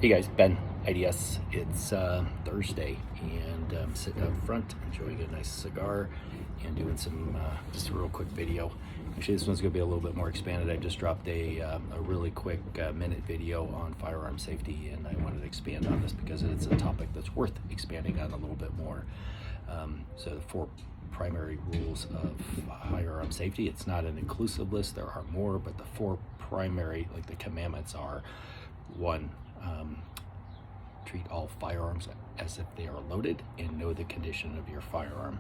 Hey guys, Ben, IDS. It's Thursday, and I'm sitting out front enjoying a nice cigar and doing some just a real quick video. Actually, this one's going to be a little bit more expanded. I just dropped a really quick minute video on firearm safety, and I wanted to expand on this because it's a topic that's worth expanding on a little bit more. So the four primary rules of firearm safety. It's not an inclusive list. There are more, but the four primary, like the commandments, are: one, treat all firearms as if they are loaded and know the condition of your firearm.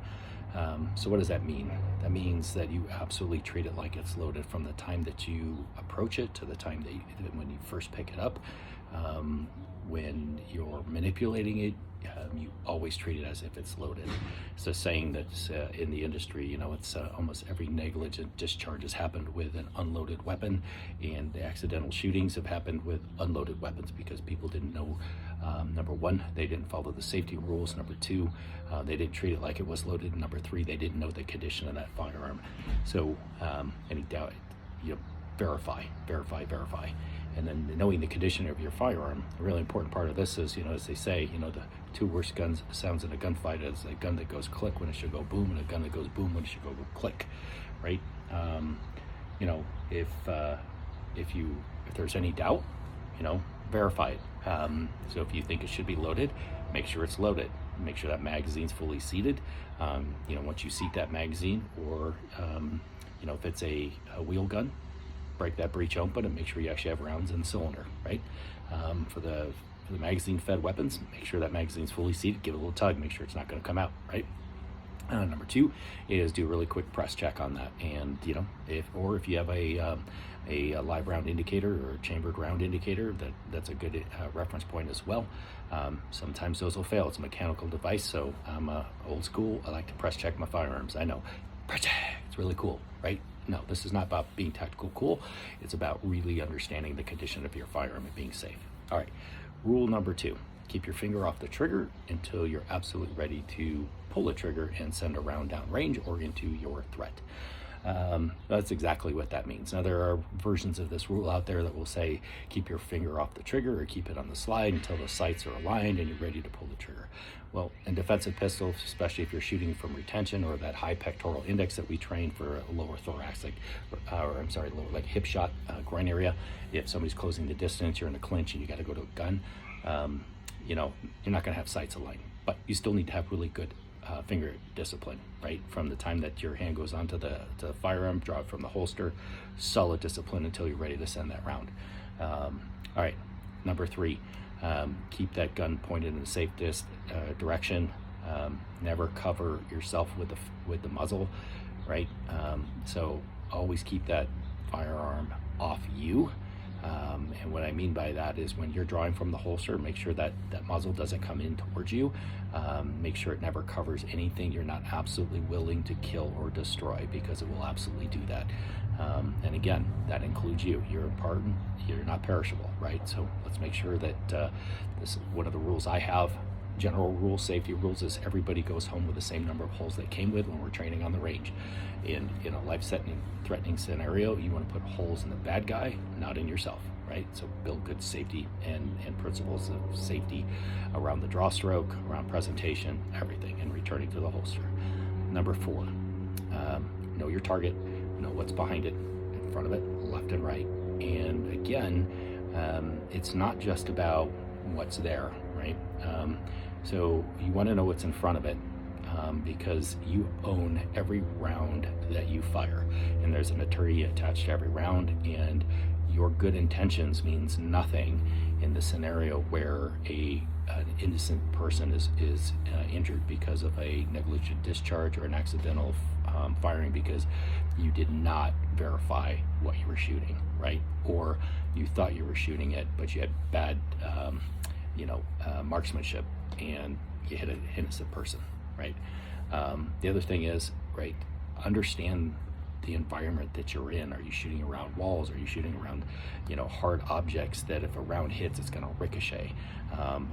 So what does that mean? That means that you absolutely treat it like it's loaded from the time that you approach it to the time that when you first pick it up. When you're manipulating it, you always treat it as if it's loaded. It's a saying that's in the industry, it's almost every negligent discharge has happened with an unloaded weapon, and the accidental shootings have happened with unloaded weapons because people didn't know, number one, they didn't follow the safety rules. Number two, they didn't treat it like it was loaded. Number three, they didn't know the condition of that firearm. So any doubt, verify. And then knowing the condition of your firearm. A really important part of this is, as they say, the two worst sounds in a gunfight is a gun that goes click when it should go boom, and a gun that goes boom when it should go click, right? If there's any doubt, verify it. So if you think it should be loaded, make sure it's loaded. Make sure that magazine's fully seated. Once you seat that magazine, or if it's a wheel gun, break that breech open and make sure you actually have rounds in the cylinder, right? For the magazine-fed weapons, make sure that magazine's fully seated. Give it a little tug, make sure it's not going to come out, right? Number two is do a really quick press check on that, and if you have a live round indicator or a chambered round indicator, that's a good reference point as well. Sometimes those will fail. It's a mechanical device, so I'm old school. I like to press check my firearms. I know, press check. It's really cool, right? No, this is not about being tactical cool. It's about really understanding the condition of your firearm and being safe. All right, rule number two: keep your finger off the trigger until you're absolutely ready to pull the trigger and send a round down range or into your threat. That's exactly what that means. Now, there are versions of this rule out there that will say keep your finger off the trigger or keep it on the slide until the sights are aligned and you're ready to pull the trigger. Well, in defensive pistols, especially if you're shooting from retention or that high pectoral index that we train for a lower thoracic, lower like hip shot, groin area, if somebody's closing the distance, you're in a clinch and you got to go to a gun, you're not going to have sights aligned, but you still need to have really good finger discipline, right? From the time that your hand goes onto the firearm, draw it from the holster, solid discipline until you're ready to send that round. All right, number three, keep that gun pointed in a safe direction. Never cover yourself with the muzzle, right? So always keep that firearm off you. And what I mean by that is when you're drawing from the holster, make sure that muzzle doesn't come in towards you. Make sure it never covers anything you're not absolutely willing to kill or destroy, because it will absolutely do that. And again, that includes you. You're important. You're not perishable, right? So let's make sure that this is one of the rules I have. General rules, safety rules, is everybody goes home with the same number of holes they came with when we're training on the range. In a life-threatening scenario, you want to put holes in the bad guy, not in yourself, right? So build good safety and principles of safety around the draw stroke, around presentation, everything, and returning to the holster. Number four, know your target, know what's behind it, in front of it, left and right. And again, it's not just about what's there, right? So you want to know what's in front of it, because you own every round that you fire, and there's an attorney attached to every round, and your good intentions means nothing in the scenario where an innocent person is injured because of a negligent discharge or an accidental firing because you did not verify what you were shooting, right? Or you thought you were shooting it, but you had bad marksmanship and you hit an innocent person, right? The other thing is, right, understand the environment that you're in. Are you shooting around walls? Are you shooting around, hard objects that if a round hits, it's going to ricochet?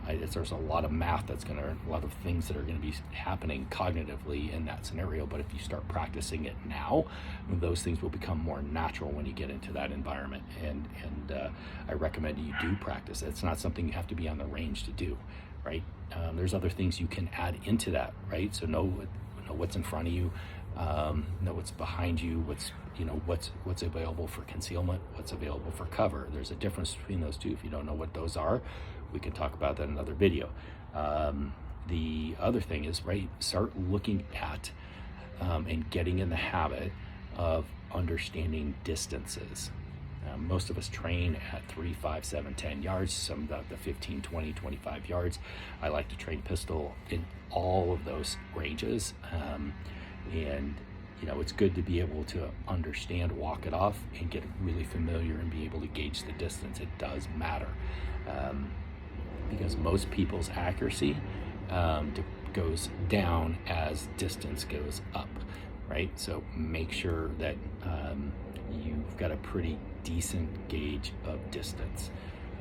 There's a lot of math a lot of things that are going to be happening cognitively in that scenario. But if you start practicing it now, those things will become more natural when you get into that environment. And I recommend you do practice. It's not something you have to be on the range to do, right? There's other things you can add into that, right? So know what's in front of you, know what's behind you, what's available for concealment, what's available for cover. There's a difference between those two. If you don't know what those are, we can talk about that in another video. The other thing is, right, start looking at and getting in the habit of understanding distances. Most of us train at 3, 5, 7, 10 yards, some about the 15, 20, 25 yards. I like to train pistol in all of those ranges. And it's good to be able to understand, walk it off, and get really familiar and be able to gauge the distance. It does matter, because most people's accuracy goes down as distance goes up, right? So make sure that you've got a pretty decent gauge of distance,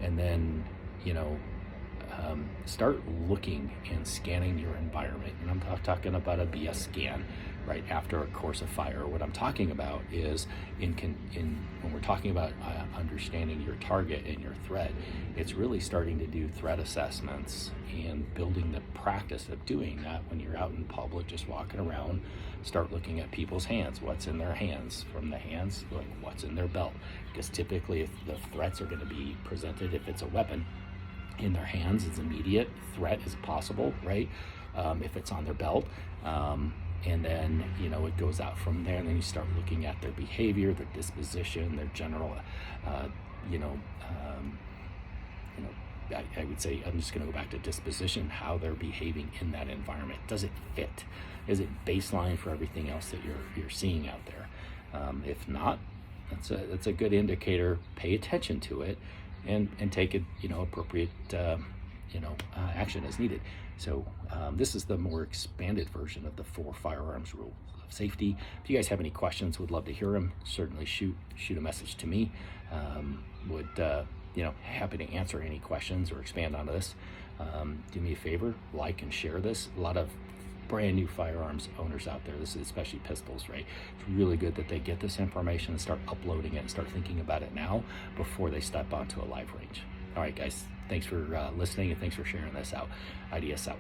and then start looking and scanning your environment. And I'm not talking about a BS scan right after a course of fire. What I'm talking about is when we're talking about understanding your target and your threat, it's really starting to do threat assessments and building the practice of doing that when you're out in public, just walking around. Start looking at people's hands, what's in their hands. From the hands, like what's in their belt, because typically if the threats are going to be presented, if it's a weapon in their hands, it's immediate threat is possible, right? If it's on their belt, and then it goes out from there, and then you start looking at their behavior, their disposition, their general I would say, I'm just going to go back to disposition, how they're behaving in that environment. Does it fit? Is it baseline for everything else that you're seeing out there? If not, that's a good indicator. Pay attention to it and take it, appropriate action as needed. So this is the more expanded version of the 4 firearms rules of safety. If you guys have any questions, would love to hear them. Certainly shoot a message to me. Happy to answer any questions or expand on this. Do me a favor, like and share this. A lot of brand new firearms owners out there, this is especially pistols, right? It's really good that they get this information and start uploading it and start thinking about it now before they step onto a live range. All right, guys, thanks for listening, and thanks for sharing this out. IDS out.